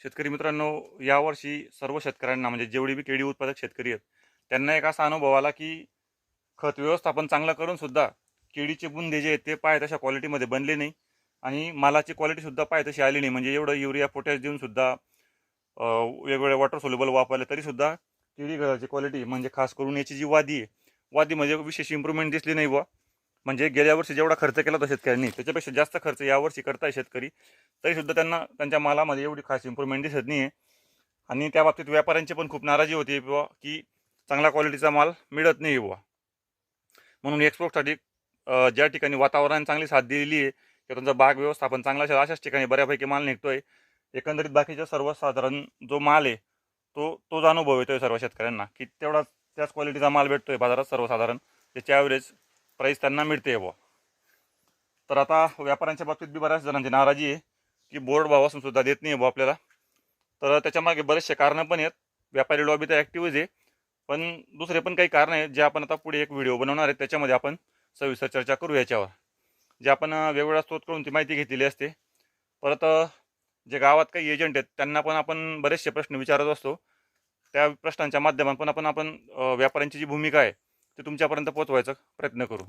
शेतकरी मित्रांनो, यावर्षी सर्व शेतकऱ्यांना म्हणजे जेवढी बी केळी उत्पादक शेतकरी आहेत, त्यांना एक असा अनुभव आला की खत व्यवस्थापन चांगलं करून सुद्धा केळीचे बुंदे जे आहेत ते पाय तशा क्वालिटीमध्ये बनले नाही आणि मालाची क्वालिटीसुद्धा पाय तशी आली नाही. म्हणजे एवढं युरिया पोटॅश देऊन सुद्धा वेगवेगळे वॉटर सोल्युबल वापरले तरीसुद्धा केळी गळाची क्वालिटी म्हणजे खास करून याची जी वादी आहे, वादीमध्ये विशेष इम्प्रूव्हमेंट दिसली नाही बुवा. म्हणजे गेल्या वर्षी जेवढा खर्च केला होता शेतकऱ्यांनी त्याच्यापेक्षा जास्त खर्च यावर्षी करताय शेतकरी, तरीसुद्धा त्यांना त्यांच्या मालामध्ये एवढी खास इम्प्रूव्हमेंट दिसत नाही आहे. आणि त्या बाबतीत व्यापाऱ्यांची पण खूप नाराजी होती बुवा की चांगल्या क्वालिटीचा माल मिळत नाही बुवा. म्हणून एक्सपोर्टसाठी ज्या ठिकाणी वातावरण चांगली साथ दिलेली आहे किंवा त्यांचा बाग व्यवस्थापन चांगला असेल अशाच ठिकाणी बऱ्यापैकी माल निघतोय. एकंदरीत बाकीच्या सर्वसाधारण जो माल आहे तोच अनुभव येतोय सर्व शेतकऱ्यांना की तेवढा त्याच क्वालिटीचा माल भेटतोय बाजारात सर्वसाधारण, त्याची ॲव्हरेज प्राईस त्यांना मिळते बुवा. तर आता व्यापाऱ्यांच्या बाबतीत बी बऱ्याच जणांची नाराजी आहे की बोर्ड भाव असून सुद्धा देत नाही बुवा आपल्याला. तर त्याच्यामागे बरेचसे कारणं पण आहेत. व्यापारी लॉबी तर ॲक्टिव्हच आहे, पण दुसरे पण काही कारणं आहेत जे आपण आता पुढे एक व्हिडिओ बनवणार आहे, त्याच्यामध्ये आपण सविस्तर चर्चा करू याच्यावर. जे आपण वेगवेगळ्या स्रोत करून ती माहिती घेतलेली असते. परत जे गावात काही एजंट आहेत त्यांना पण आपण बरेचसे प्रश्न विचारत असतो. त्या प्रश्नांच्या माध्यमातून आपण व्यापाऱ्यांची जी भूमिका आहे ती तुमच्यापर्यंत पोहोचवायचा प्रयत्न करू.